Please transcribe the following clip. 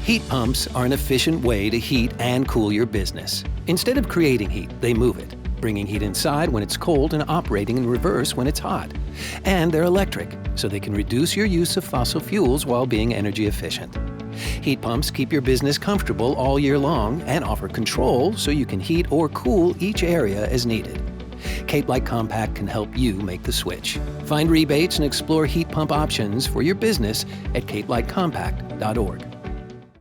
Heat pumps are an efficient way to heat and cool your business. Instead of creating heat, they move it, bringing heat inside when it's cold and operating in reverse when it's hot. And they're electric, so they can reduce your use of fossil fuels while being energy efficient. Heat pumps keep your business comfortable all year long and offer control so you can heat or cool each area as needed. Cape Light Compact can help you make the switch. Find rebates and explore heat pump options for your business at capelightcompact.org.